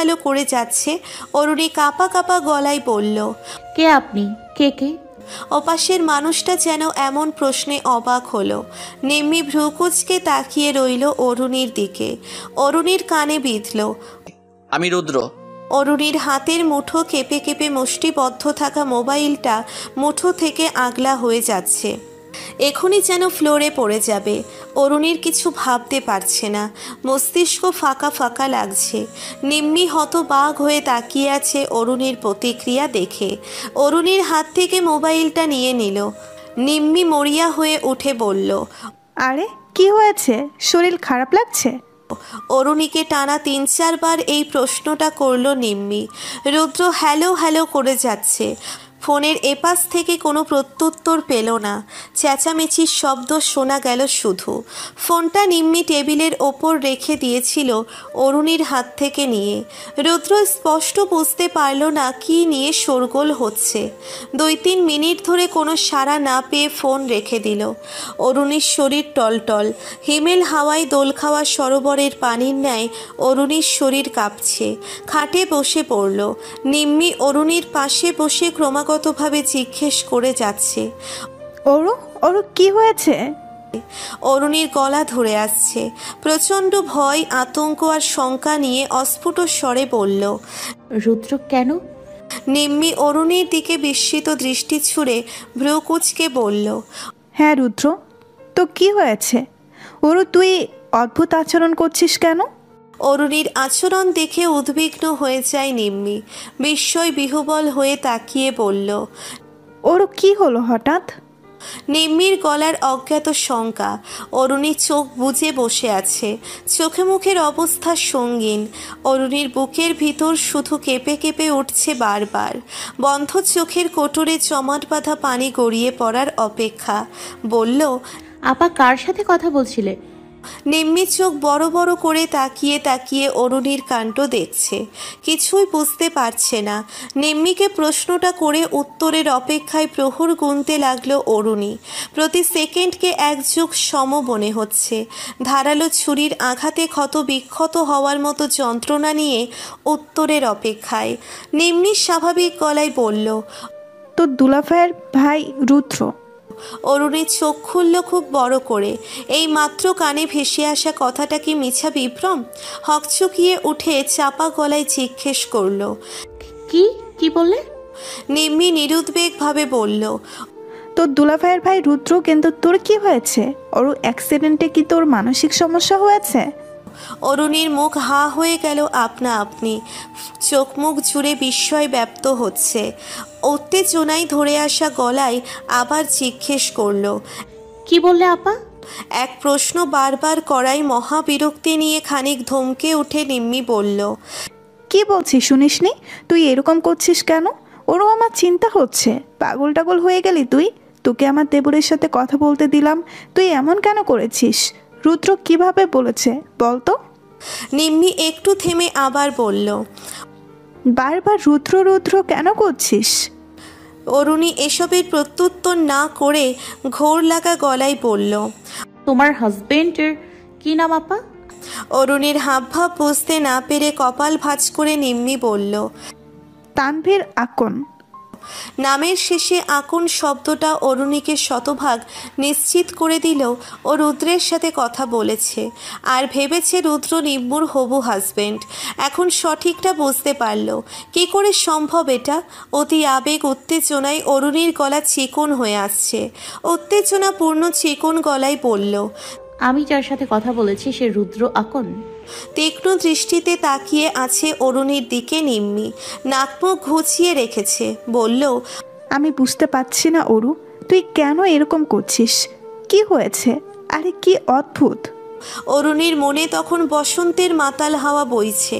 Hello করে যাচ্ছে। অরুণী কাঁপা কাঁপা গলায় বলল, কে আপনি? কে কে? ওপাশের মানুষটা যেন এমন প্রশ্নে অবাক হলো। নিম্মি ভ্রুকুচকে তাকিয়ে রইল অরুণীর দিকে। অরুণীর কানে বিঁধল। আমি রুদ্র। অরুণীর হাতের মুঠো কেঁপে কেঁপে মুষ্টিবদ্ধ থাকা মোবাইলটা মুঠো থেকে আগলা হয়ে যাচ্ছে। এখনই যেন ফ্লোরে পড়ে যাবে। অরুণীর কিছু ভাবতে পারছে না, মস্তিষ্ক ফাঁকা ফাঁকা লাগছে। নিম্মি হতবাক হয়ে তাকিয়ে আছে অরুণীর প্রতিক্রিয়া দেখে। অরুণীর হাত থেকে মোবাইলটা নিয়ে নিল। নিম্মি মরিয়া হয়ে উঠে বলল, আরে কি হয়েছে? শরীর খারাপ লাগছে? অরুণীকে টানা ৩-৪ বার এই প্রশ্নটা করল নিম্মি। রুদ্র হ্যালো হ্যালো করে যাচ্ছে। ফোনের এপাশ থেকে কোনো প্রত্যুত্তর পেল না। চেঁচামেচির শব্দ শোনা গেল শুধু। ফোনটা নিম্মি টেবিলের ওপর রেখে দিয়েছিল অরুণীর হাত থেকে নিয়ে। রুদ্র স্পষ্ট বুঝতে পারল না কি নিয়ে শোরগোল হচ্ছে। ২-৩ মিনিট ধরে কোনো সাড়া না পেয়ে ফোন রেখে দিল। অরুণীর শরীর টলটল। হিমেল হাওয়ায় দোল খাওয়া সরোবরের পানির ন্যায় অরুণীর শরীর কাঁপছে। খাটে বসে পড়ল। নিম্মি অরুণীর পাশে বসে ক্রমাগতভাবে জিজ্ঞেস করে যাচ্ছে, ওরু কি হয়েছে? অরুণীর গলা ধরে আসছে। প্রচণ্ড ভয়, আতঙ্ক আর শঙ্কা নিয়ে অস্ফুট স্বরে বলল, রুদ্র কেন? নিম্মি অরুণীর দিকে বিস্মিত দৃষ্টি ছুড়ে ভ্রুকুচকে বলল, হ্যাঁ রুদ্র, তো কি হয়েছে? তুই অদ্ভুত আচরণ করছিস কেন? অরুণীর আচরণ দেখে উদ্বিগ্ন হয়ে যায় নিম্মি। বিস্ময় বিহ্বল হয়ে তাকিয়ে বলল, কি হলো হঠাৎ? নিম্মির গলার অজ্ঞাত শঙ্কা। অরুণী চোখ বুজে বসে আছে। চোখে মুখের অবস্থা সঙ্গীন। অরুণীর বুকের ভিতর শুধু কেঁপে কেঁপে উঠছে বারবার। বন্ধ চোখের কোটরে জমাট বাঁধা পানি গড়িয়ে পড়ার অপেক্ষা। বলল, আপা কার সাথে কথা বলছিলে? নিম্মি চোখ বড় বড় করে তাকিয়ে তাকিয়ে অরুণীর কাণ্ড দেখছে। কিছুই বুঝতে পারছে না। নিম্মিকে প্রশ্নটা করে উত্তরের অপেক্ষায় প্রহর গুনতে লাগলো অরুণী। প্রতি সেকেন্ডকে এক যুগ সম মনে হচ্ছে। ধারালো ছুরির আঘাতে ক্ষত বিক্ষত হওয়ার মতো যন্ত্রণা নিয়ে উত্তরের অপেক্ষায়। নিম্মি স্বাভাবিক গলায় বলল, তোর দুলাভাইয়ের ভাই রুদ্র। অরুণীর চোখ খুলল খুব বড় করে। এই মাত্র কানে ভেসে আসা কথাটা কি মিছা বিভ্রম? হকচকিয়ে উঠে চাপা গলায় জিজ্ঞেস করল, কি কি বললে? নিম্মি নিরুদ্বেগভাবে বলল, তোর দুলাভাইয়ের ভাই রুদ্র, কিন্তু তোর কি হয়েছে? অ্যাক্সিডেন্টে কি তোর মানসিক সমস্যা হয়েছে? অরুণীর মুখ হা হয়ে গেল আপনা আপনি। চোখ মুখ জুড়ে বিস্ময় ব্যপ্ত হচ্ছে। উত্তেজনায় ধরে আসা গলায় আবার জিজ্ঞেস করল, কি বললে আপা? এক প্রশ্ন বারবার করায় মহাবিরক্তি নিয়ে খানিক ধমকে উঠে নিম্মি বলল, কি বলছিস শুনিসনি? তুই এরকম করছিস কেন? আমার চিন্তা হচ্ছে। পাগল টাগল হয়ে গেলি তুই? তোকে আমার দেবরের সাথে কথা বলতে দিলাম, তুই এমন কেন করেছিস? রুদ্র কিভাবে বলেছে বলতো? নিম্মি একটু থেমে আবার বলল, বারবার রুদ্র রুদ্র কেন করছিস? অরুণী এসবের প্রত্যুত্তর না করে ঘোর লাগা গলায় বলল, তোমার হাজবেন্ডের কি নাম আপা? অরুণীর হাবভাব বুঝতে না পেরে কপাল ভাঁজ করে নিম্মি বলল, তানভীর আকন। নামের শেষে আকন শব্দটা অরুণীকে শতভাগ নিশ্চিত করে দিল ও রুদ্রের সাথে কথা বলেছে। আর ভেবেছে রুদ্র নিম্মুর হবু হাজবেন্ড। এখন সঠিকটা বুঝতে পারল। কি করে সম্ভব এটা? অতি আবেগ উত্তেজনায় অরুণীর গলা চিকন হয়ে আসছে। উত্তেজনাপূর্ণ চিকন গলায় বলল, আমি যার সাথে কথা বলেছি সে রুদ্র আকন। তীক্ষ্ণ দৃষ্টিতে তাকিয়ে আছে অরুণীর দিকে নিম্মি। নাক মুখ ঘুচিয়ে রেখেছে। বলল, আমি বুঝতে পারছি না তুই কেন এরকম করছিস? কি হয়েছে? আরে কি অদ্ভুত! অরুণীর মনে তখন বসন্তের মাতাল হাওয়া বইছে।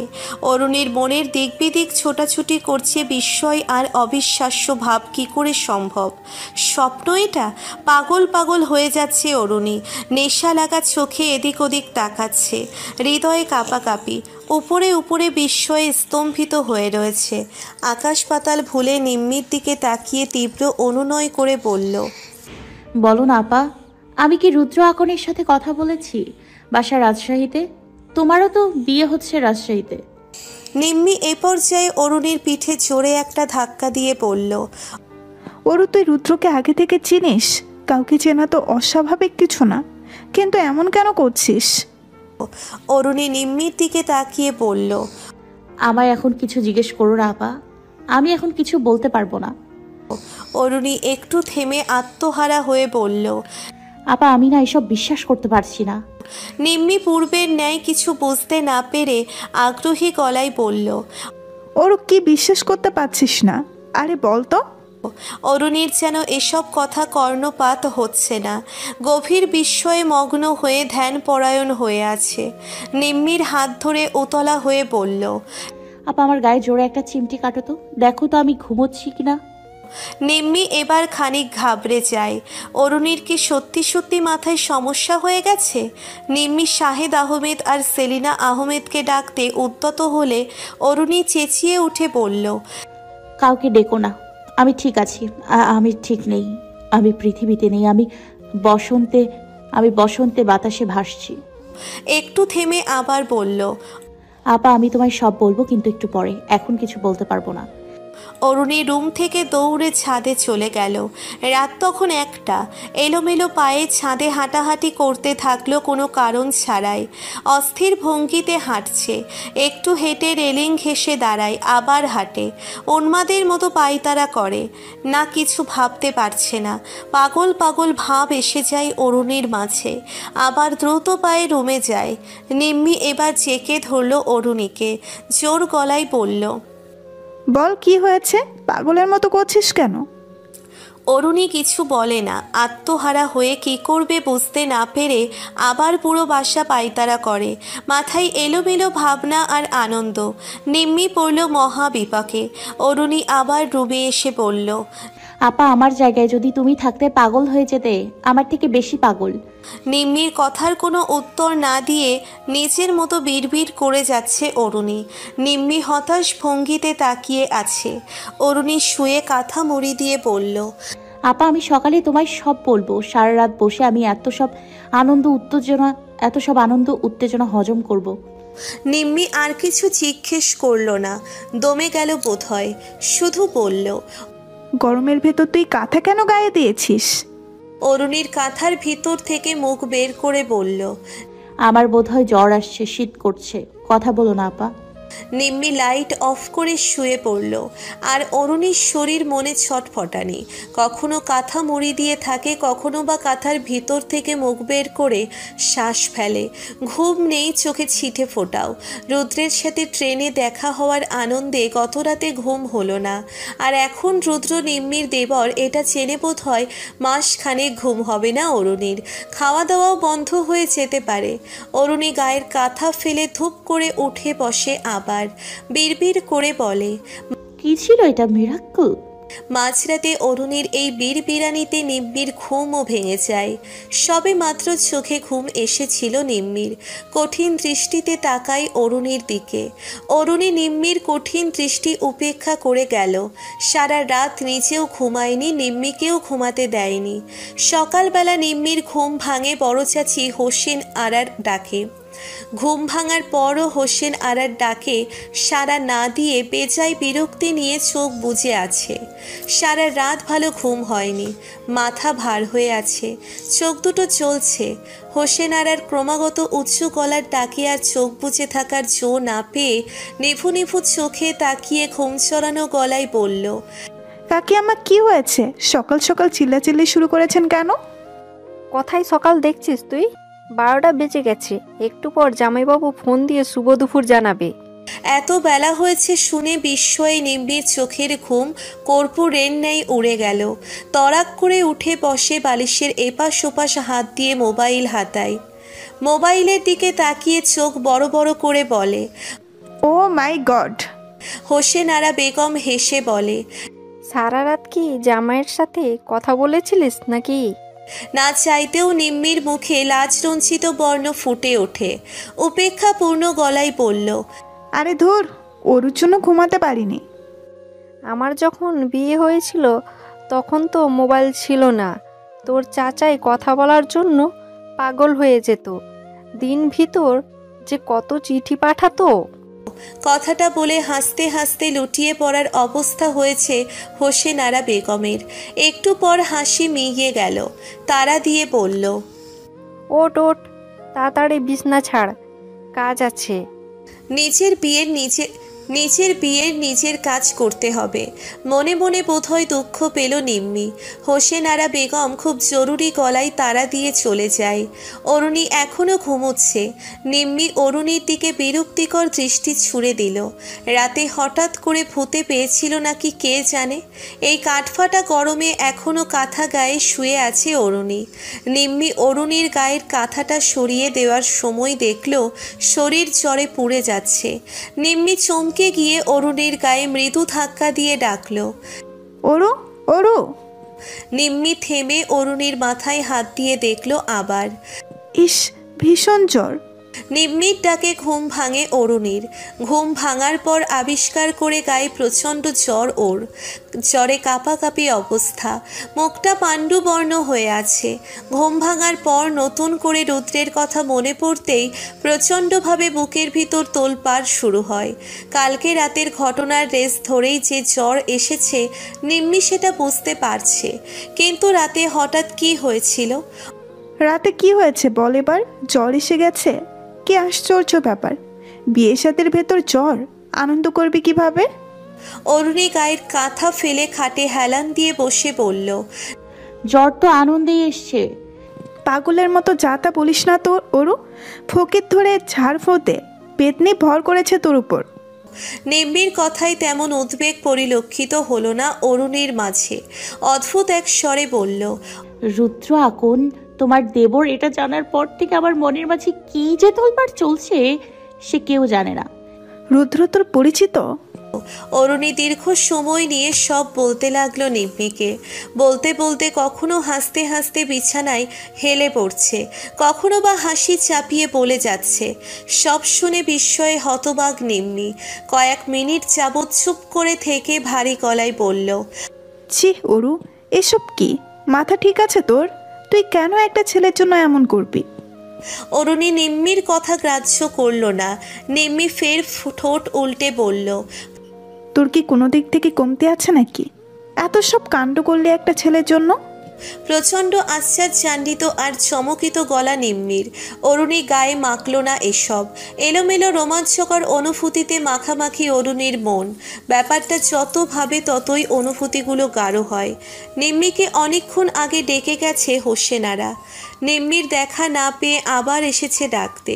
অরুণীর মনের দিক বিদিক ছোটাছুটি করছে বিস্ময় আর অবিশ্বাস্য ভাব। কি করে সম্ভব? স্বপ্ন এটা? পাগল পাগল হয়ে যাচ্ছে অরুণী। নেশা লাগা চোখে এদিক ওদিক তাকাচ্ছে। হৃদয়ে কাঁপাকাঁপি। উপরে উপরে বিস্ময়ে স্তম্ভিত হয়ে রয়েছে। আকাশ পাতাল ভুলে নিম্মির দিকে তাকিয়ে তীব্র অনুনয় করে বলল, বলো না আপা, আমি কি রুদ্র আকনের সাথে কথা বলেছি? বাসা রাজশাহীতে। তোমারও তো বিয়ে হচ্ছে রাজশাহীতে। নিম্মি এ পর্যায়ে অরুণীর পিঠে জোরে একটা ধাক্কা দিয়ে বলল, ওরু তুই রুদ্রকে আগে থেকে চিনিস? কাউকে চেনা তো অস্বাভাবিক কিছু না, কিন্তু এমন কেন করছিস? অরুণী নিম্মির দিকে তাকিয়ে বলল, আমায় এখন কিছু জিজ্ঞেস করো না আপা, আমি এখন কিছু বলতে পারবো না। অরুণী একটু থেমে আত্মহারা হয়ে বলল, আপা আমি না এসব বিশ্বাস করতে পারছি না। নিম্মি পূর্বের ন্যায় কিছু বুঝতে না পেরে আগ্রহী গলায় বলল, ওরু কি বিশ্বাস করতে পারছিস না? আরে বল তো। অরুণীর যেন এসব কথা কর্ণপাত হচ্ছে না, গভীর বিস্ময়ে মগ্ন হয়ে ধ্যানপরায়ণ হয়ে আছে। নিম্মির হাত ধরে উতলা হয়ে বলল, আপা আমার গায়ে জোরে একটা চিমটি কাটো তো, দেখো তো আমি ঘুমোচ্ছি কিনা। নিম্মি এবার খানিক ঘাবড়ে যায়। অরুণীর কি সত্যি সত্যি মাথায় সমস্যা হয়ে গেছে? নিম্মি শাহেদ আহমেদ আর সেলিনা আহমেদকে ডাকতে উদ্যত হলে অরুণী চেঁচিয়ে উঠে বলল, কাউকে ডেকো না, আমি ঠিক আছি। আমি ঠিক নেই, আমি পৃথিবীতে নেই, আমি বসন্তে বাতাসে ভাসছি। একটু থেমে আবার বলল, আপা আমি তোমায় সব বলবো, কিন্তু একটু পরে, এখন কিছু বলতে পারবো না। অরুণী রুম থেকে দৌড়ে ছাদে চলে গেল। রাত তখন 1টা। এলোমেলো পায়ে ছাদে হাঁটাহাঁটি করতে থাকলো কোনো কারণ ছাড়াই। অস্থির ভঙ্গিতে হাঁটছে, একটু হেঁটে রেলিং ঘেঁষে দাঁড়ায়, আবার হাঁটে, উন্মাদের মতো পায়তারা করে। না কিছু ভাবতে পারছে না। পাগল পাগল ভাব এসে যায় অরুণীর মাঝে। আবার দ্রুত পায়ে রুমে যায়। নিম্মি এবার জেকে ধরল অরুণীকে, জোর গলায় বলল, বল কি হয়েছে? পাগলের মতো করছিস কেন? অরুণী কিছু বলে না। আত্মহারা হয়ে কি করবে বুঝতে না পেরে আবার পুরো বাসা পায়তারা করে। মাথায় এলোমেলো ভাবনা আর আনন্দ। নিম্মি পড়ল মহা বিপাকে। অরুণী আবার রুমে এসে বলল, আপা আমার জায়গায় যদি তুমি থাকতে পাগল হয়ে যেতে, আমার থেকে বেশি পাগল। নিম্মির কথার কোনো উত্তর না দিয়ে নিজের মতো বিড়বিড় করে যাচ্ছে অরুণী। নিম্মি হতাশ ভঙ্গিতে তাকিয়ে আছে। অরুণী শুয়ে কাঁথা মুড়ি দিয়ে বলল, আপা আমি সকালে তোমায় সব বলবো। সারা রাত বসে আমি এত সব আনন্দ উত্তেজনা হজম করব। নিম্মি আর কিছু জিজ্ঞেস করল না, দমে গেল বোধহয়। শুধু বলল, গরমের ভেতর তুই কাঁথা কেন গায়ে দিয়েছিস? অরুণীর কাঁথার ভিতর থেকে মুখ বের করে বলল, আমার বোধহয় জ্বর আসছে, শীত করছে, কথা বলো না আপা। নিম্মি লাইট অফ করে শুয়ে পড়ল। আর অরুণীর শরীর মনে ছটফটানি। কখনো কাঁথা মুড়ি দিয়ে থাকে, কখনো বা কাঁথার ভিতর থেকে মুখ বের করে শ্বাস ফেলে। ঘুম নেই, চোখে ছিটে ফোটাও। রুদ্রের সাথে ট্রেনে দেখা হওয়ার আনন্দে গত রাতে ঘুম হলো না। আর এখন রুদ্র নিম্মির দেবর, এটা জেনে বোধ হয় মাসখানেক ঘুম হবে না অরুণীর। খাওয়া দাওয়াও বন্ধ হয়ে যেতে পারে। অরুণী গায়ের কাঁথা ফেলে ধূপ করে উঠে বসে। আবার বিড়বিড় করে বলে, কি ছিল এটা, মিরাক্কেল? মাঝরাতে অরুণীর এই বিড়বিড়ানিতে নিম্মির ঘুমও ভেঙে যায়। সবে মাত্র চোখে ঘুম এসেছিল নিম্মির। কঠিন দৃষ্টিতে তাকায় অরুণীর দিকে। অরুণী নিম্মির কঠিন দৃষ্টি উপেক্ষা করে গেল। সারা রাত নিজেও ঘুমায়নি, নিম্মিকেও ঘুমাতে দেয়নি। সকালবেলা নিম্মির ঘুম ভাঙে বড় চাচি হোসেন আরার ডাকে। ঘুম ভাঙার পরও হোসেন আরার ডাকে সাড়া না দিয়ে বেজায় বিরক্তি নিয়ে চোখ বুজে আছে। সারা রাত ভালো ঘুম হয়নি, মাথা ভার হয়ে আছে, চোখ দুটো চলছে। হোসেন আরার ক্রমাগত উঁচু গলার ডাকে আর চোখ বুজে থাকার জো না পেয়ে নিভু নিভু চোখে তাকিয়ে ঘুম চড়ানো গলায় বলল, কাকি আমার কি হয়েছে? সকাল সকাল চিল্লাচিল্লি শুরু করেছেন কেন? কথাই সকাল দেখছিস তুই? 12টা বেজে গেছে, একটু পর জামাইবাবু ফোন দিয়ে শুভ দুপুর জানাবে। এত বেলা হয়েছে শুনে বিস্ময়ে নিম্বির চোখের ঘুম কর্পূরের ন্যায় উড়ে গেল। তড়াক করে উঠে বসে, বালিশের এপাশ ওপাশ হাত দিয়ে মোবাইল হাতায়। মোবাইলের দিকে তাকিয়ে চোখ বড় বড় করে বলে, ও মাই গড। হোসেন আরা বেগম হেসে বলে, সারা রাত কি জামাইয়ের সাথে কথা বলেছিলিস নাকি? না চাইতেও নিম্মির মুখে লাজরঞ্জিত বর্ণ ফুটে ওঠে। উপেক্ষাপূর্ণ গলায় বলল, আরে ধুর, ওর জন্য ঘুমাতে পারিনি। আমার যখন বিয়ে হয়েছিল তখন তো মোবাইল ছিল না। তোর চাচাই কথা বলার জন্য পাগল হয়ে যেত। দিন ভিতর যে কত চিঠি পাঠাতো। কথাটা বলে হাসতে হাসতে লুটিয়ে পড়ার অবস্থা হয়েছে হোসেন আরা বেগমের। একটু পর হাসি মিলিয়ে গেল। তারা দিয়ে বলল, ওট ওট, তাড়াতাড়ি বিছনা ছাড়, কাজ আছে। নিজের বিয়ের নিজের কাজ করতে হবে। মনে মনে বোধহয় দুঃখ পেল নিম্মি। হোসেন আরা বেগম খুব জরুরি গলায় তাড়া দিয়ে চলে যায়। অরুণী এখনও ঘুমোচ্ছে। নিম্মি অরুণীর দিকে বিরক্তিকর দৃষ্টি ছুড়ে দিল। রাতে হঠাৎ করে ভূতে পেয়েছিল নাকি কে জানে। এই কাঠফাটা গরমে এখনও কাঁথা গায়ে শুয়ে আছে অরুণী। নিম্মি অরুণীর গায়ের কাঁথাটা সরিয়ে দেওয়ার সময় দেখল শরীর জ্বরে পুড়ে যাচ্ছে। নিম্মি চমকে গিয়ে অরুণীর গায়ে মৃদু ধাক্কা দিয়ে ডাকল, ওরু, ওরু। নিম্মি থেমে অরুণীর মাথায় হাত দিয়ে দেখল আবার। ইস, ভীষণ জ্বর। নিম্মির ডাকে ঘুম ভাঙে অরুণীর। ঘুম ভাঙার পর আবিষ্কার করে গায়ে প্রচণ্ড জ্বর ওর। জ্বরে কাঁপাকাঁপি অবস্থা, মুখটা পাণ্ডুবর্ণ হয়ে আছে। ঘুম ভাঙার পর নতুন করে রুদ্রের কথা মনে পড়তেই প্রচণ্ডভাবে বুকের ভিতর তোলপাড় শুরু হয়। কালকে রাতের ঘটনার রেস ধরেই যে জ্বর এসেছে নিম্মি সেটা বুঝতে পারছে, কিন্তু রাতে হঠাৎ কি হয়েছিল? রাতে কি হয়েছে বল এবার? জ্বর এসে গেছে? কি আশ্চর্য ব্যাপার! বিয়ে শাদীর ভেতর জ্বর, আনন্দ করবি কিভাবে? অরুণী গায়ের কাঁথা ফেলে খাটে হেলান দিয়ে বসে বলল, জ্বর তো আনন্দেই এসছে। পাগলের মতো যা তা বলিস না তো ওরু। ফকির ধরে ঝাড় ফোঁতে পেতনি ভর করেছে তোর উপর। নিম্মির কথায় তেমন উদ্বেগ পরিলক্ষিত হলো না অরুণীর মাঝে। অদ্ভুত এক স্বরে বলল, রুদ্র আকন, তোমার দেবর এটা জানার পর থেকে আমার মনের মাঝে কি যে তোলপাড় চলছে সে কেউ জানে না। রুদ্র তোর পরিচিত? অরুণী দীর্ঘ সময় নিয়ে সব বলতে লাগলো নিম্মিকে। বলতে বলতে কখনো হাসতে হাসতে বিছানায় হেলে পড়ছে, কখনো বা হাসি চাপিয়ে বলে যাচ্ছে। সব শুনে বিস্ময়ে হতবাক নিম্মি। কয়েক মিনিট যাবৎ চুপ করে থেকে ভারী গলায় বলল, ছি ওরু, এসব কি? মাথা ঠিক আছে তোর? তুই কেন একটা ছেলের জন্য এমন করবি? অরুণী নিম্মির কথা গ্রাহ্য করল না। নিম্মি ফের ঠোঁট উল্টে বলল, তোর কি কোনো দিক থেকে কমতি আছে নাকি? এত সব কাণ্ড করলি একটা ছেলের জন্য? প্রচণ্ড আশ্চর্যান্বিত আর চমকিত গলা নিম্মির। অরুণী গায়ে মাখল না এসব। এলোমেলো রোমাঞ্চকর অনুভূতিতে মাখামাখি অরুণীর মন। ব্যাপারটা যত ভাবে ততই অনুভূতিগুলো গাঢ় হয়। নিম্মিকে অনেকক্ষণ আগে ডেকে গেছে হোসেন আরা। নিম্মির দেখা না পেয়ে আবার এসেছে ডাকতে।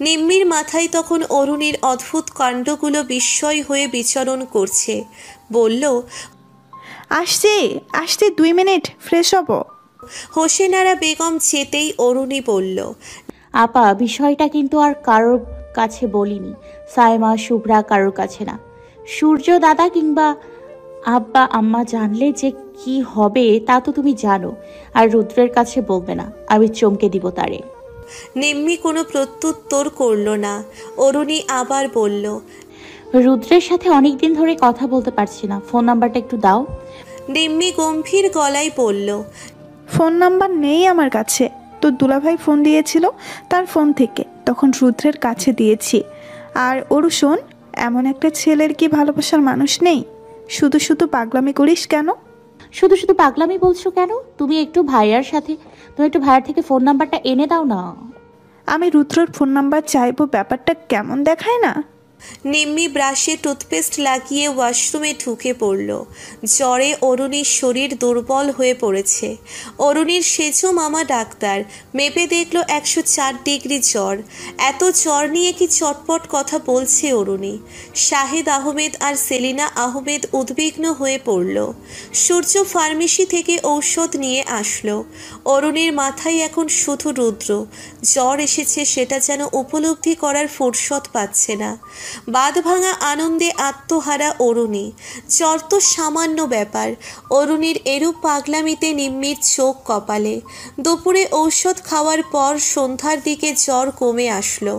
নিম্মির মাথায় তখন অরুণীর অদ্ভুত কাণ্ডগুলো বিস্ময় হয়ে বিচরণ করছে। বলল, আসছি আসছি, 2 মিনিট, ফ্রেশ হব। হোসেন আরা বেগম যেতেই অরুণী বলল, আপা, বিষয়টা কিন্তু আর কারোর কাছে বলিনি। সাইমা, শুভ্রা, কারোর কাছে না। সূর্য দাদা কিংবা আব্বা আম্মা জানলে যে কি হবে তা তো তুমি জানো। আর রুদ্রের কাছে বলবে না, আমি চমকে দিব তারে। নিম্মি কোনো প্রত্যুত্তর করল না। অরুণী আবার বলল, রুদ্রের সাথে অনেকদিন ধরে কথা বলতে পারছি না, ফোন নাম্বারটা একটু দাও। নিম্মি গম্ভীর গলায় বলল, ফোন নাম্বার নেই আমার কাছে। তোর দুলাভাই ফোন দিয়েছিল তার ফোন থেকে, তখন রুদ্রের কাছে দিয়েছি। আর ওরু শোন, এমন একটা ছেলের কি ভালোবাসার মানুষ নেই? শুধু শুধু পাগলামি করিস কেন? শুধু শুধু পাগলামি বলছো কেন? তুমি একটু ভাইয়ার থেকে ফোন নাম্বারটা এনে দাও না। আমি রুদ্রর ফোন নাম্বার চাইবো, ব্যাপারটা কেমন দেখায় না? নিম্মি ব্রাশে টুথপেস্ট লাগিয়ে ওয়াশরুমে ঢুকে পড়ল। জ্বরে অরুণীর শরীর দুর্বল হয়ে পড়েছে। অরুণীর সেজো মামা ডাক্তার, মেপে দেখল 104 ডিগ্রি জ্বর। এত জ্বর নিয়ে কি চটপট কথা বলছে অরুণী? শাহেদ আহমেদ আর সেলিনা আহমেদ উদ্বিগ্ন হয়ে পড়ল। সূর্য ফার্মেসি থেকে ঔষধ নিয়ে আসলো। অরুণীর মাথায় এখন শুধু রুদ্র। জ্বর এসেছে সেটা যেন উপলব্ধি করার ফুরসত পাচ্ছে না। বাঁধ ভাঙা আনন্দে আত্মহারা অরুণী। জ্বর তো সামান্য ব্যাপার। অরুণীর এরূপ পাগলামিতে নিম্মির চোখ কপালে। দুপুরে ঔষধ খাওয়ার পর সন্ধ্যার দিকে জ্বর কমে আসলো।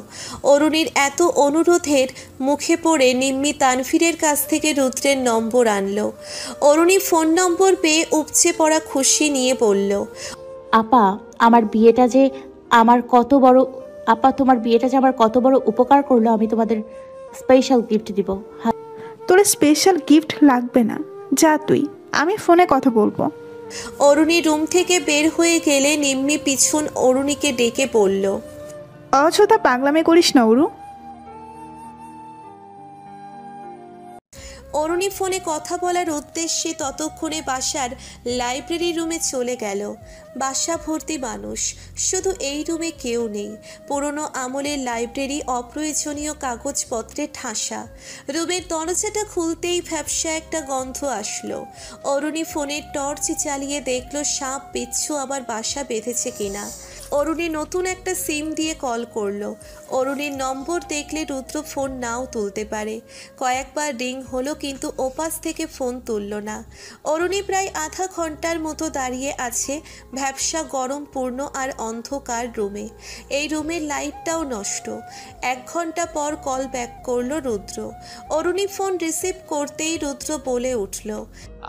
অরুণীর এত অনুরোধের মুখে পড়ে নিম্মি তানভীরের কাছ থেকে রুদ্রের নম্বর আনলো। অরুণী ফোন নম্বর পেয়ে উপচে পড়া খুশি নিয়ে বলল, আপা, আমার বিয়েটা যে আমার কত বড় উপকার করলো আমি তোমাদের স্পেশাল গিফট দিব। তোর স্পেশাল গিফট লাগবে না, যা তুই, আমি ফোনে কথা বলবো। অরুণী রুম থেকে বের হয়ে গেলে নিম্মি পিছন অরুণীকে ডেকে বলল, অযথা পাগলামি করিস না অরু। অরুণী ফোনে কথা বলার উদ্দেশ্যে ততক্ষণে বাসার লাইব্রেরি রুমে চলে গেল। বাসা ভর্তি মানুষ, শুধু এই রুমে কেউ নেই। পুরনো আমলের লাইব্রেরি, অপ্রয়োজনীয় কাগজপত্রে ঠাসা। রুমের দরজাটা খুলতেই ভ্যাপসা একটা গন্ধ আসলো। অরুণী ফোনের টর্চ জ্বালিয়ে দেখলো সাপ বিচ্ছু আবার বাসা বেঁধেছে কিনা। অরুণী নতুন একটা সিম দিয়ে কল করলো। অরুণীর নম্বর দেখলে রুদ্র ফোন নাও তুলতে পারে। কয়েকবার রিং হলো কিন্তু ওপাশ থেকে ফোন তুলল না। অরুণী প্রায় আধা ঘন্টার মতো দাঁড়িয়ে আছে ভ্যাপসা গরমপূর্ণ আর অন্ধকার রুমে। এই রুমের লাইটটাও নষ্ট। 1 ঘন্টা পর কল ব্যাক করলো রুদ্র। অরুণী ফোন রিসিভ করতেই রুদ্র বলে উঠল,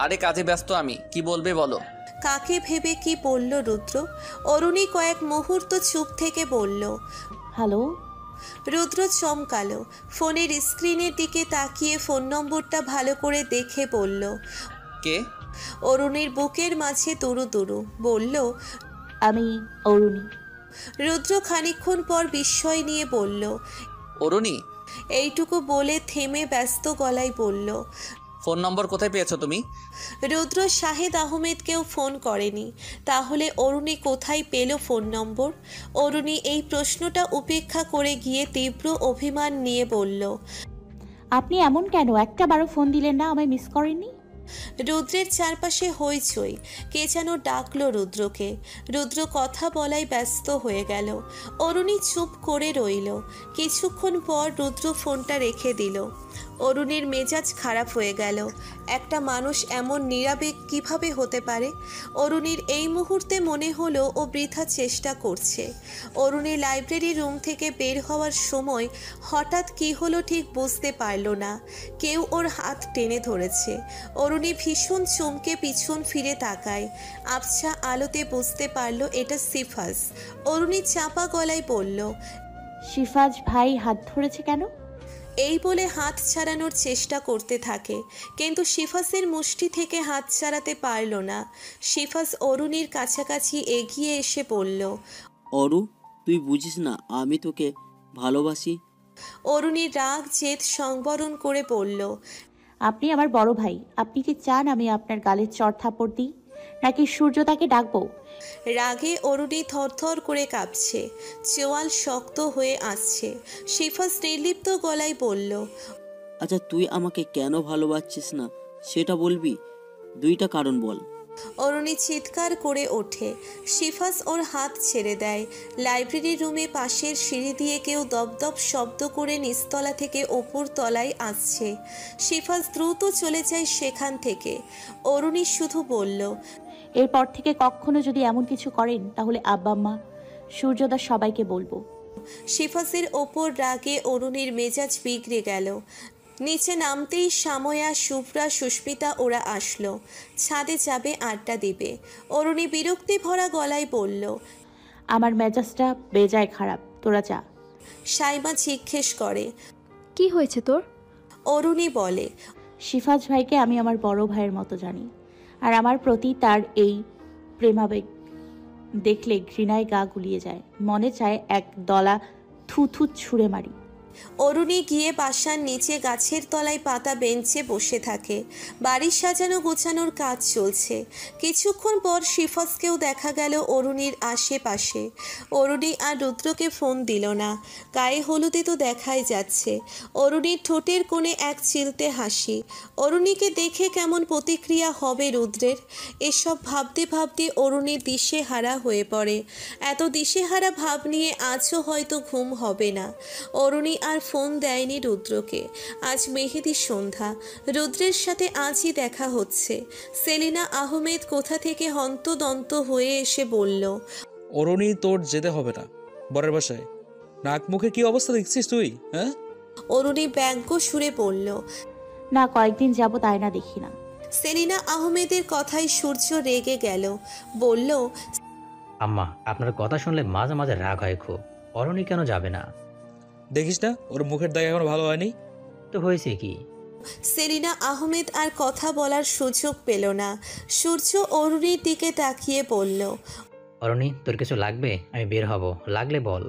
আরে কাজে ব্যস্ত আমি, কি বলবে বলো। কাকে ভেবে কি বলল রুদ্র? অরুণী কয়েক মুহূর্ত চুপ থেকে বলল, হ্যালো। রুদ্র চমকালো। ফোনের স্ক্রিনের দিকে তাকিয়ে ফোন নম্বরটা ভালো করে দেখে বলল। কে? অরুণীর বুকের মাঝে তুরু তুরু বলল, আমি অরুণী। রুদ্র খানিকক্ষণ পর বিস্ময় নিয়ে বলল, অরুণী? এইটুকু বলে থেমে ব্যস্ত গলায় বলল, ফোন নম্বর কোথায় পেয়েছো তুমি? রুদ্র শাহেদ আহমেদকেও ফোন করেনি, তাহলে অরুণী কোথায় পেল ফোন নম্বর? অরুণী এই প্রশ্নটা উপেক্ষা করে গিয়ে তীব্র অভিমান নিয়ে বলল, আপনি এমন কেন? একটা বারো ফোন দিলেন না, আমায় মিস করেননি? রুদ্রের চারপাশে হইচই। কে যেন ডাকলো রুদ্রকে। রুদ্র কথা বলায় ব্যস্ত হয়ে গেল। অরুণী চুপ করে রইল। কিছুক্ষণ পর রুদ্র ফোনটা রেখে দিল। অরুণীর মেজাজ খারাপ হয়ে গেল। একটা মানুষ এমন নিরাবেগ কিভাবে হতে পারে? অরুণীর এই মুহূর্তে মনে হলো ও বৃথা চেষ্টা করছে। অরুণী লাইব্রেরি রুম থেকে বের হওয়ার সময় হঠাৎ কী হলো ঠিক বুঝতে পারল না। কেউ ওর হাত টেনে ধরেছে। অরুণী ভীষণ চমকে পিছন ফিরে তাকায়। আবছা আলোতে বুঝতে পারল এটা সিফাস। অরুণী চাপা গলায় বলল, শিফাজ ভাই হাত ধরেছে কেন? এই বলে হাত ছাড়ানোর চেষ্টা করতে থাকে, কিন্তু শিফাসের মুষ্টি থেকে হাত ছাড়াতে পারল না। শিফাস অরুণীর কাছাকাছি এগিয়ে এসে বলল, অরু, তুই বুঝিস না আমি তোকে ভালোবাসি। অরুণীর রাগ জেদ সংবরণ করে বলল, আপনি আমার বড় ভাই, আপনি কি চান আমি আপনার গালে চড় থাপড় দিই, নাকি সূর্যতাকে ডাকবো? রাগে অরুণী থরথর করে কাঁপছে, চোয়াল শক্ত হয়ে আসছে। শিফাস নির্লিপ্ত গলায় বলল, আচ্ছা তুই আমাকে কেন ভালোবাসছিস না সেটা বলবি? 2টা কারণ বল। অরুণী চিৎকার করে ওঠে। শিফাস ওর হাত ছেড়ে দেয়। লাইব্রেরি রুমে পাশের সিঁড়ি দিয়ে কেউ দপদপ শব্দ করে নিচতলা থেকে ওপর তলায় আসছে। শিফাস দ্রুত চলে যায় সেখান থেকে। অরুণী শুধু বলল, এরপর থেকে কখনো যদি এমন কিছু করেন তাহলে আব্বা আম্মা সূর্যদা সবাইকে বলবো। শিফাসের ওপর রাগে অরুণীর মেজাজ বিগড়ে গেল। নিচে নামতেই সাময়া, শুভ্রা, সুস্মিতা ওরা আসলো। ছাদে যাবে, আড্ডা দিবে। অরুণী বিরক্তি ভরা গলায় বলল, আমার মেজাজটা বেজায় খারাপ, তোরা যা। সাইমা জিজ্ঞেস করে, কি হয়েছে তোর? অরুণী বলে, শিফাজ ভাইকে আমি আমার বড় ভাইয়ের মতো জানি, আর আমার প্রতি তার এই প্রেমাবেগ দেখলে ঘৃণায় গা গুলিয়ে যায়। মনে চায় এক দলা থুথু ছুঁড়ে মারি। অরুণী গিয়ে বাসার নিচে গাছের তলায় পাতা বেঞ্চে বসে থাকে। বাড়ির সাজানো গোছানোর কাজ চলছে। কিছুক্ষণ পর শিফাসকেও দেখা গেল অরুণীর আশেপাশে। অরুণী আর রুদ্রকে ফোন দিল না। গায়ে হলুদে তো দেখাই যাচ্ছে। অরুণীর ঠোঁটের কোণে এক চিলতে হাসি। অরুণীকে দেখে কেমন প্রতিক্রিয়া হবে রুদ্রের? এসব ভাবতে ভাবতে অরুণী দিশেহারা হয়ে পড়ে। এত দিশেহারা ভাব নিয়ে আজও হয়তো ঘুম হবে না। অরুণী আর ফোন দেয়নি রুদ্রকে। আজ মেহেদির সন্ধ্যা। রুদ্রের সাথে আজই দেখা হচ্ছে। সেলিনা আহমেদ কোথা থেকে হন্তদন্ত হয়ে এসে বলল, অরুণী, তোর যেতে হবে না বরের বাসায়। নাক মুখে কি অবস্থা দেখছিস তুই? হ্যাঁ? অরুণী ব্যঙ্গ সুরে বলল। না, কয়েকদিন যাবত আয়না দেখি না। সেলিনা আহমেদের কথায় সূর্য রেগে গেল। বলল, আম্মা, আপনার কথা শুনলে মাঝে মাঝে রাগ হয় খুব। অরণি কেন যাবে না? দেখিস না ওর মুখের দাগ এখনো ভালো হয়নি। তো হয়েছে কি? সেলিনা আহমেদ আর কথা বলার সুযোগ পেল না। সূর্য অরুণীর দিকে তাকিয়ে বলল, অরণি, তোর কিছু লাগবে? আমি বের হব, লাগলে বল।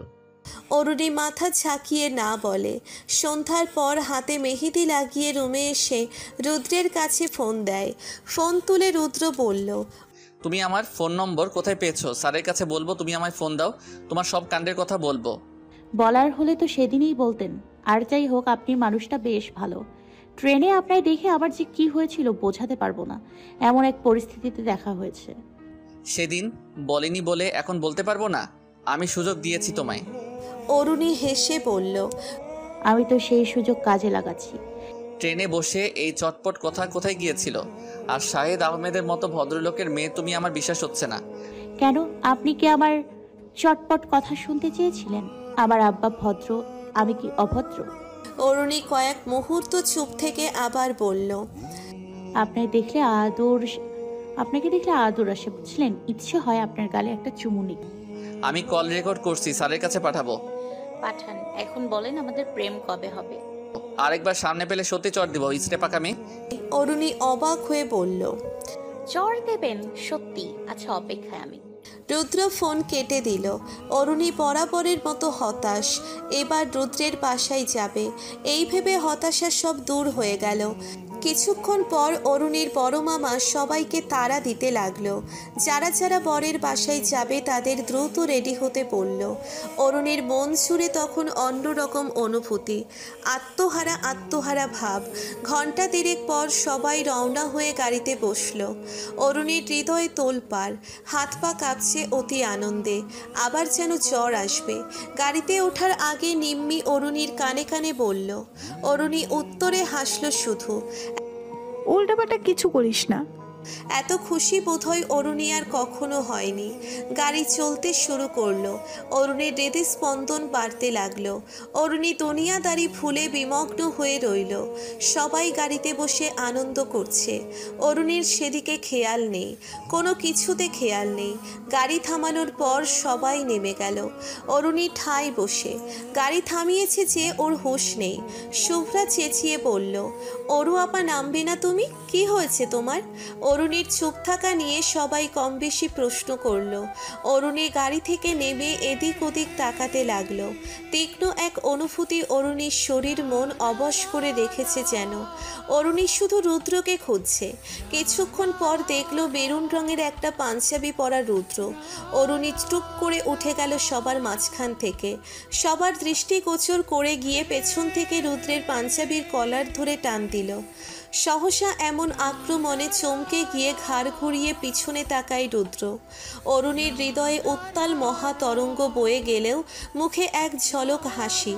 অরুণী মাথা ঝাঁকিয়ে না বলে। সন্ধ্যার পর হাতে মেহেদি লাগিয়ে রুমে এসে রুদ্রের কাছে ফোন দেয়। ফোন তুলে রুদ্র বলল, তুমি আমার ফোন নম্বর কোথায় পেয়েছো? স্যারের কাছে বলবো তুমি আমায় ফোন দাও, তোমার সব কাণ্ডের কথা বলবো। বলার হলে তো সেদিনই বলতেন। আর যাই হোক, আপনি মানুষটা বেশ ভালো। ট্রেনে আপনায় দেখে আবার যে কি হয়েছিল বোঝাতে পারবো না, এমন এক পরিস্থিতিতে দেখা হয়েছে। সেদিন বলিনি বলে এখন বলতে পারবো না? আমি সুযোগ দিয়েছি তোমায়। অরুণী হেসে বলল, আমি তো সেই সুযোগ কাজে লাগাচ্ছি। ট্রেনে বসে এই চটপট কথা কোথায় গিয়েছিল? আর শাহেদ আহমেদের মতো ভদ্রলোকের মেয়ে তুমি, আমার বিশ্বাস হচ্ছে না। কেন, আপনি কি আমার চটপট কথা শুনতে চেয়েছিলেন? আমার আব্বা ভদ্র, আমি কি অভদ্র? অরুণী কয়েক মুহূর্ত চুপ থেকে আবার বলল, আপনাকে দেখলে আদর আসে, বুঝলেন? ইচ্ছে হয় আপনার গালে একটা চুমু নিই। আমি কল রেকর্ড করছি, স্যারের কাছে পাঠাবো। পাঠান। এখন বলেন আমাদের প্রেম কবে হবে? আরেকবার সামনে পেলে সত্যি চট দিব, ইস্টে পাকা মেয়ে। অরুণী অবাক হয়ে বলল, চর দেবেন? সত্যি? আচ্ছা, অপেক্ষায় আমি। রুদ্র ফোন কেটে দিল। অরুণী বরাবরের মতো হতাশ। এবার রুদ্রের বাসায় যাবে এই ভেবে হতাশা সব দূর হয়ে গেল। কিছুক্ষণ পর অরুণীর বড় মামা সবাইকে তাড়া দিতে লাগলো। যারা যারা বরের বাসায় যাবে তাদের দ্রুত রেডি হতে বলল। অরুণীর মন ছুঁড়ে তখন অন্যরকম অনুভূতি, আত্মহারা ভাব। ঘণ্টা দেড়েক পর সবাই রওনা হয়ে গাড়িতে বসলো। অরুণীর হৃদয় তোলপাড়, হাত পা কাঁপছে অতি আনন্দে, আবার যেন জ্বর আসবে। গাড়িতে ওঠার আগে নিম্মি অরুণীর কানে কানে বলল। অরুণী উত্তরে হাসল শুধু। উল্টাপাল্টা কিছু করিস না। এত খুশি বোধহয় অরুণী আর কখনো হয়নি। গাড়ি চলতে শুরু করলো। অরুণীর হৃদয় স্পন্দন বাড়তে লাগলো। অরুণী দুনিয়াদারি ভুলে বিমগ্ন হয়ে রইল। সবাই গাড়িতে বসে আনন্দ করছে। অরুণীর সেদিকে খেয়াল নেই, কোনো কিছুতে খেয়াল নেই। গাড়ি থামানোর পর সবাই নেমে গেল। অরুণী ঠাই বসে। গাড়ি থামিয়েছে যে ওর হুঁশ নেই। শুভ্রা চেঁচিয়ে বলল, অরু আপা, নামবে না তুমি? কি হয়েছে তোমার? অরুণীর চুপ থাকা নিয়ে সবাই কম বেশি প্রশ্ন করল। অরুণী গাড়ি থেকে নেমে এদিক ওদিক তাকাতে লাগলো। তীক্ষ্ণ এক অনুভূতি অরুণীর শরীর মন অবশ করে রেখেছে যেন। অরুণী শুধু রুদ্রকে খুঁজছে। কিছুক্ষণ পর দেখলো বেরুন রঙের একটা পাঞ্জাবি পরা রুদ্র। অরুণী চুপ করে উঠে গেল সবার মাঝখান থেকে। সবার দৃষ্টিগোচর করে গিয়ে পেছন থেকে রুদ্রের পাঞ্জাবির কলার ধরে টান দিল। সহসা এমন আক্রমণে চমকে গিয়ে ঘাড় ঘুরিয়ে পিছনে তাকায় রুদ্র। অরুণীর হৃদয়ে উত্তাল মহাতরঙ্গ বয়ে গেলেও মুখে এক ঝলক হাসি।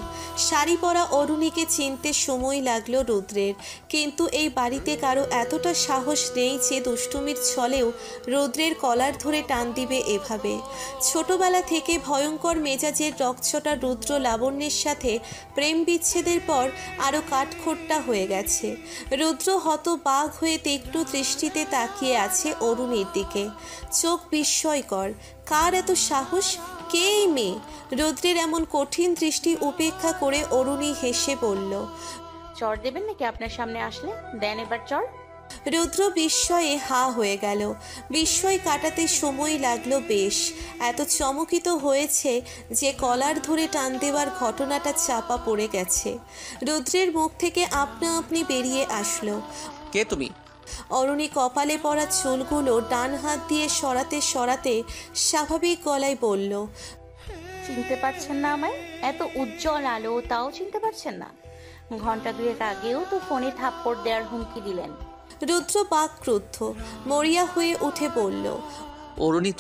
শাড়ি পরা অরুণীকে চিনতে সময় লাগলো রুদ্রের, কিন্তু এই বাড়িতে কারো এতটা সাহস নেই যে দুষ্টুমির ছলেও রুদ্রের কলার ধরে টান দিবে এভাবে। ছোটবেলা থেকে ভয়ঙ্কর মেজাজের রকচটা রুদ্র লাবণ্যের সাথে প্রেম বিচ্ছেদের পর আরও কাঠখোট্টা হয়ে গেছে। রুদ্র হতবাক হয়ে তীক্ষ্ণ দৃষ্টিতে তাকিয়ে আছে অরুণীর দিকে। চোখ বিস্ময়কর। কার এত সাহস? কে এই মেয়ে? রুদ্রের এমন কঠিন দৃষ্টি উপেক্ষা করে অরুণী হেসে বলল, চর দেবেন নাকি আপনার সামনে আসলে? দেন এবার চর। রুদ্র বিস্ময়ে হা হয়ে গেল। বিস্ময় কাটাতে সময় লাগলো বেশ। এত চমকিত হয়েছে যে কলার ধরে টান দেওয়ার ঘটনাটা চাপা পড়ে গেছে। রুদ্রের মুখ থেকে আপনা আপনি বেরিয়ে আসলো, কে তুমি? অরুণী কপালে পড়া চুলগুলো ডান হাত দিয়ে সরাতে সরাতে স্বাভাবিক গলায় বলল, চিনতে পারছেন না আমায়? এত উজ্জ্বল আলো, তাও চিনতে পারছেন না? ঘন্টা দুয়েক আগেও তো ফোনে থাপ্পড় দেওয়ার হুমকি দিলেন। রুদ্র বাক্রুদ্ধ মরিয়া হয়ে উঠে বলল, অরুণী,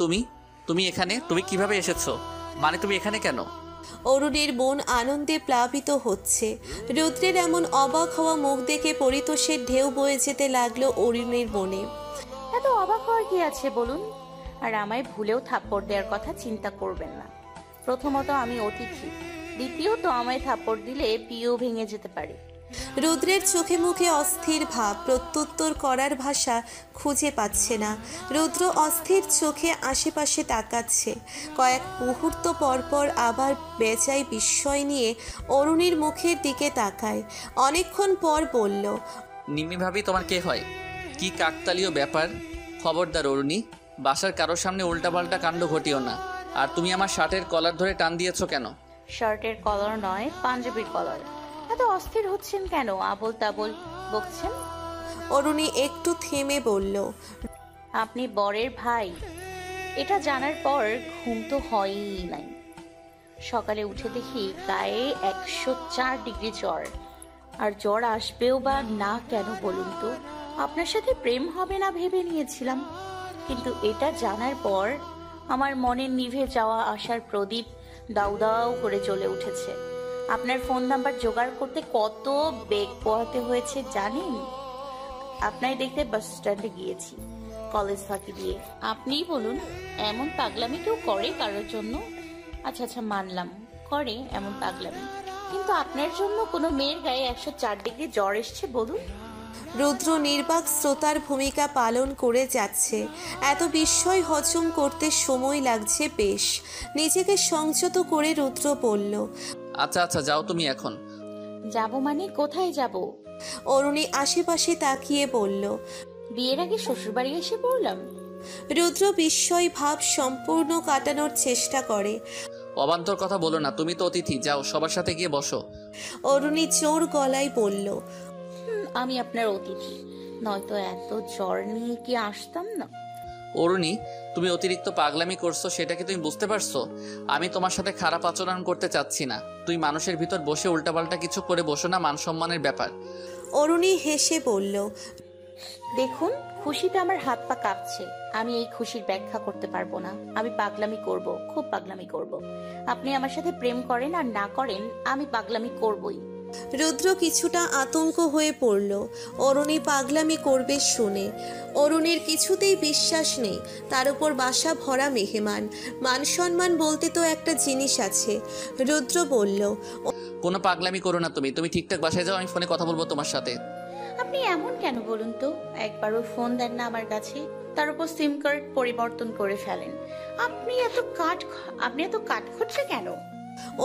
তুমি এখানে? তুমি কিভাবে এসেছো? মানে তুমি এখানে কেন? অরুণীর মন আনন্দে প্লাবিত হচ্ছে। রুদ্রের এমন অবাক হওয়া মুখ দেখে পরিতোষের ঢেউ বয়ে যেতে লাগলো অরুণীর মনে। এত অবাক হওয়ার কি আছে বলুন? আর আমায় ভুলেও থাপ্পড় দেওয়ার কথা চিন্তা করবেন না। প্রথমত আমি অতিথি, দ্বিতীয়ত আমায় থাপ্পড় দিলে পিও ভেঙে যেতে পারে। রুদ্রের চোখে মুখে অস্থির ভাব, প্রত্যুত্তর করার ভাষা খুঁজে পাচ্ছে না। রুদ্র অস্থির চোখে আশেপাশে তাকাচ্ছে। কয়েক মুহূর্ত পরপর আবার বেজায় বিস্ময় নিয়ে অরুণীর মুখের দিকে তাকায়। অনেকক্ষণ পর বলল, নিম্মি ভাবি তোমার কে হয়? কি কাকতালীয় ব্যাপার! খবরদার অরুণী, বাসার কারোর সামনে উল্টাপাল্টা কাণ্ড ঘটিও না। আর তুমি আমার শার্টের কলার ধরে টান দিয়েছো কেন? শার্টের কলার নয়, পাঞ্জাবির কলার। এত অস্থির হচ্ছেন কেন? আবোল তাবোল বকছেন। অরুণী একটু থেমে বলল, আপনি বরের ভাই, এটা জানার পর ঘুম তো হয়ই নাই। সকালে উঠে দেখি গায়ে 104 ডিগ্রি জ্বর। আর জ্বর আসবেও বা না কেন বলুন তো? আপনার সাথে প্রেম হবে না ভেবে নিয়েছিলাম, কিন্তু এটা জানার পর আমার মনের নিভে যাওয়া আশার প্রদীপ দাউ দাউ করে জ্বলে উঠেছে। আপনার ফোন নাম্বার জোগাড় করতে কত বেগ পোহাতে হয়েছে জানেন? আপনাই দেখতে বাস স্ট্যান্ডে গিয়েছি কলেজ ফাঁকি দিয়ে। আপনিই বলুন, এমন পাগলামি কেউ করে কারোর জন্য? আচ্ছা আচ্ছা মানলাম করে এমন পাগলামি, কিন্তু আপনার জন্য কোনো মেয়ের গায়ে 104 ডিগ্রি জ্বর এসছে বলুন? রুদ্র নির্বাক শ্রোতার ভূমিকা পালন করে যাচ্ছে। এত বিস্ময় হজম করতে সময় লাগছে বেশ। নিজেকে সংযত করে রুদ্র বলল, আচ্ছা আচ্ছা, যাও তুমি এখন। যাব মানে কোথায় যাব? অরুণী আশেপাশে তাকিয়ে বলল, বিয়ের আগে শ্বশুরবাড়ি এসে পড়লাম। রুদ্র বিস্ময় ভাব সম্পূর্ণ কাটানোর চেষ্টা করে। অবান্তর কথা বলো না, তুমি তো অতিথি, যাও সবার সাথে গিয়ে বসো। অরুণী জোর গলায় বলল, আমি আপনার অতিথি, নয়তো এত জ্বর নিয়ে কি আসতাম না। অরুণী, তুমি অতিরিক্ত পাগলামি করছো, সেটা কি তুমি বুঝতে পারছো? আমি তোমার সাথে খারাপ আচরণ করতে চাচ্ছি না। তুই মানুষের ভিতর বসে উল্টাপাল্টা কিছু করে বসো না, মান সম্মানের ব্যাপার। অরুণী হেসে বলল, দেখুন খুশিতে আমার হাত পা কাঁপছে। আমি এই খুশির ব্যাখ্যা করতে পারবো না। আমি পাগলামি করব, খুব পাগলামি করব। আপনি আমার সাথে প্রেম করেন আর না করেন, আমি পাগলামি করবই। রুদ্র কিছুটা আতঙ্ক হয়ে পড়ল অরুণী পাগলামি করবে শুনে। অরুণীর কিছুতেই বিশ্বাস নেই, তার উপর বাসা ভরা মেহমান। মান সম্মান বলতে তো একটা জিনিস আছে। রুদ্র বলল, কোনো পাগলামি করো না তুমি। তুমি ঠিকঠাক বাসায় যাও, আমি ফোনে কথা বলবো তোমার সাথে। আপনি এমন কেন বলুন তো? একবারও ফোন দেন না আমার কাছে, তার উপর সিম কার্ড পরিবর্তন করে ফেলেন। আপনি এত কাঠখোট্টা কেন?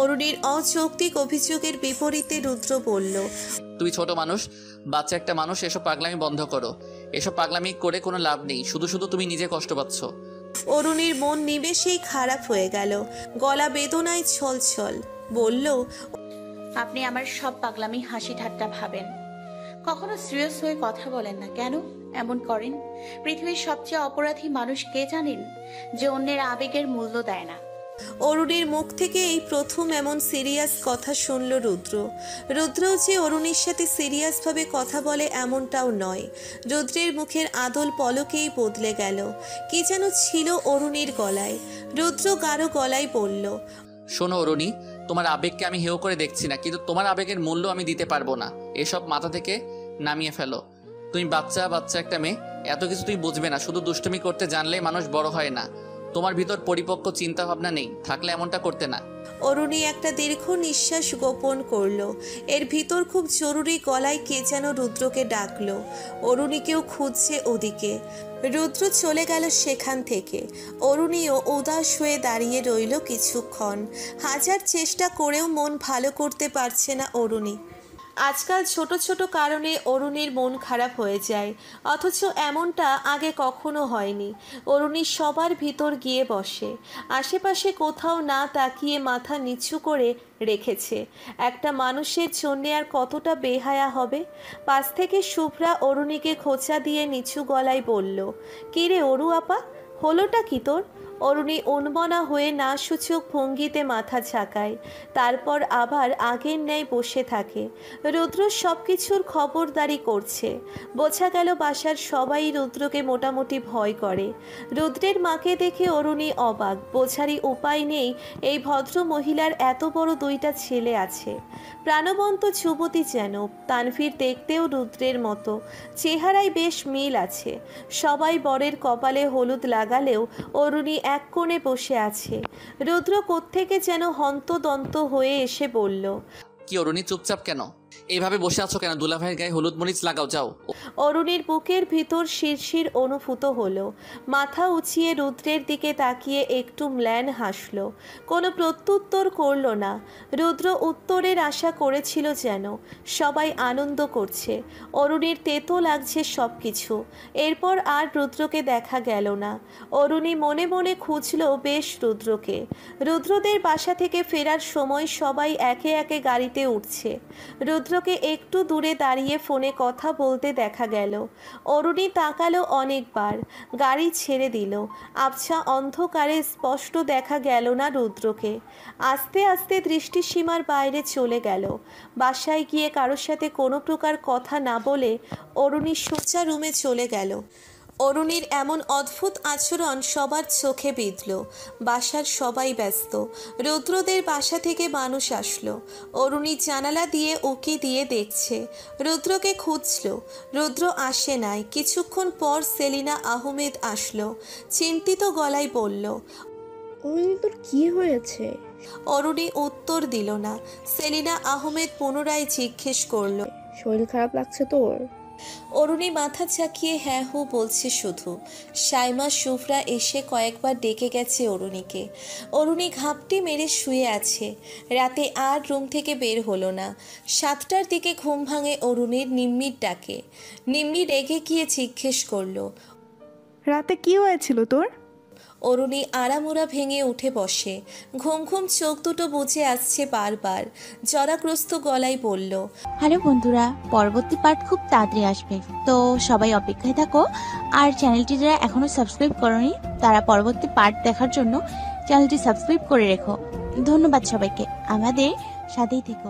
অরুণীর অযৌক্তিক অভিযোগের বিপরীতে রুদ্র বলল, তুমি ছোট মানুষ, বাচ্চা একটা মানুষ, এসব পাগলামি বন্ধ করো। এসব পাগলামি করে কোনো লাভ নেই, শুধু শুধু তুমি নিজে কষ্ট পাচ্ছ। অরুণীর মন নিমেষেই খারাপ হয়ে গেল, গলা বেদনায় ছলছল। বলল, আপনি আমার সব পাগলামি হাসি ঠাট্টা ভাবেন, কখনো সিরিয়াস হয়ে কথা বলেন না। কেন এমন করেন? পৃথিবীর সবচেয়ে অপরাধী মানুষ কে জানেন? যে অন্যের আবেগের মূল্য দেয় না। অরুণীর মুখ থেকে এই প্রথম এমন সিরিয়াস কথা শুনল রুদ্র। রুদ্রও যে অরুণীর সাথে সিরিয়াসভাবে কথা বলে এমনটাও নয়। রুদ্রের মুখের আদল পলকেই বদলে গেল। কি যেন ছিল অরুণীর গলায়। রুদ্র গাঢ় গলায় বলল, শোনো অরুণী, তোমার আবেগকে আমি হেয় করে দেখছি না, কিন্তু তোমার আবেগের মূল্য আমি দিতে পারবো না। এসব মাথা থেকে নামিয়ে ফেলো। তুমি বাচ্চা একটা মেয়ে, এত কিছু তুই বুঝবে না। শুধু দুষ্টুমি করতে জানলেই মানুষ বড় হয় না। তোমার ভিতর পরিপক্ক চিন্তা ভাবনা নেই, থাকলে এমনটা করতে না। অরুণী একটা দীর্ঘ নিঃশ্বাস গোপন করল। এর ভিতর খুব জরুরি গলায় কে যেন রুদ্রকে ডাকলো। অরুণীকেও খুঁজছে ওদিকে। রুদ্র চলে গেল সেখান থেকে। অরুণীও উদাস হয়ে দাঁড়িয়ে রইল কিছুক্ষণ। হাজার চেষ্টা করেও মন ভালো করতে পারছে না অরুণী। আজকাল ছোট ছোট কারণে অরুণীর মন খারাপ হয়ে যায়, অথচ এমনটা আগে কখনো হয়নি। অরুণী সবার ভিতর গিয়ে বসে, আশেপাশে কোথাও না তাকিয়ে মাথা নিচু করে রেখেছে। একটা মানুষের জন্যে আর কতটা বেহায়া হবে। পাশ থেকে শুভ্রা অরুণীকে খোঁচা দিয়ে নিচু গলায় বলল, কী রে অরু আপা, হলোটা কি তোর? অরুণী উন্মনা হয়ে না সূচক ভঙ্গিতে মাথা ঝাঁকায়, তারপর আবার আগের ন্যায় বসে থাকে। রুদ্র সব কিছুর খবরদারি করছে। বোঝা গেল বাসার সবাই রুদ্রকে মোটামুটি ভয় করে। রুদ্রের মাকে দেখে অরুণী অবাক। বোঝারই উপায় নেই এই ভদ্র মহিলার এত বড় দুইটা ছেলে আছে। প্রাণবন্ত যুবতী যেন। তানভীর দেখতেও রুদ্রের মতো, চেহারায় বেশ মিল আছে। সবাই বরের কপালে হলুদ লাগালেও অরুণী এক কোণে বসে আছে। রুদ্র কোত্থেকে যেন হন্তদন্ত হয়ে এসে বলল, কি অরুণী, চুপচাপ কেন? এইভাবে বসে আছো কেন? দুলাভাইয়ের গায়ে হলুদ মরিচ লাগাও, যাও। অরুণীর বুকের ভিতর শিরশির অনুভূত হলো। মাথা উঁচিয়ে রুদ্রের দিকে তাকিয়ে একটু ম্লান হাসল। কোনো প্রত্যুত্তর করল না। রুদ্র উত্তরের আশা করেছিল যেন। সবাই আনন্দ করছে, অরুণীর তেতো লাগছে সব কিছু। এরপর আর রুদ্রকে দেখা গেল না। অরুণী মনে মনে খুঁজল বেশ রুদ্রকে। রুদ্রদের বাসা থেকে ফেরার সময় সবাই একে একে গাড়িতে উঠছে। রুদ্রকে একটু দূরে দাঁড়িয়ে ফোনে কথা বলতে দেখা গেল। অরুণী তাকালো অনেকবার, গাড়ি ছেড়ে দিল। আবছা অন্ধকারে স্পষ্ট দেখা গেল না রুদ্রকে। আস্তে আস্তে দৃষ্টিসীমার বাইরে চলে গেল। বাসায় গিয়ে কারোর সাথে কোনো প্রকার কথা না বলে অরুণী সোজা রুমে চলে গেল। অরুণীর এমন অদ্ভুত আচরণ সবার চোখে বিঁধল। বাসার সবাই ব্যস্ত। রুদ্রদের বাসা থেকে মানুষ আসলো। অরুণী জানালা দিয়ে উকি দিয়ে দেখছে, রুদ্রকে খুঁজল। রুদ্র আসে নাই। কিছুক্ষণ পর সেলিনা আহমেদ আসলো। চিন্তিত গলায় বলল, তোর কি হয়েছে? অরুণী উত্তর দিল না। সেলিনা আহমেদ পুনরায় জিজ্ঞেস করল, শরীর খারাপ লাগছে তোর? অরুণী মাথা ঝাঁকিয়ে হ্যাঁ হু বলছে শুধু। সাইমা শুভ্রা এসে কয়েকবার ডেকে গেছে অরুণীকে। অরুণী ঘাপটি মেরে শুয়ে আছে। রাতে আর রুম থেকে বের হলো না। 7টার দিকে ঘুম ভাঙে অরুণীর নিম্মির ডাকে। নিম্মি রেগে গিয়ে জিজ্ঞেস করলো, রাতে কি হয়েছিল তোর? অরুণী আড়ামোড়া ভেঙে উঠে বসে। ঘুম ঘুম চোখ দুটো বুজে আসছে বারবার। জরাগ্রস্ত গলায় বলল, হ্যালো বন্ধুরা, পরবর্তী পার্ট খুব তাড়াতাড়ি আসবে, তো সবাই অপেক্ষায় থাকো। আর চ্যানেলটি যারা এখনো সাবস্ক্রাইব করোনি তারা পরবর্তী পার্ট দেখার জন্য চ্যানেলটি সাবস্ক্রাইব করে রেখো। ধন্যবাদ সবাইকে, আমাদের সাথেই থেকো।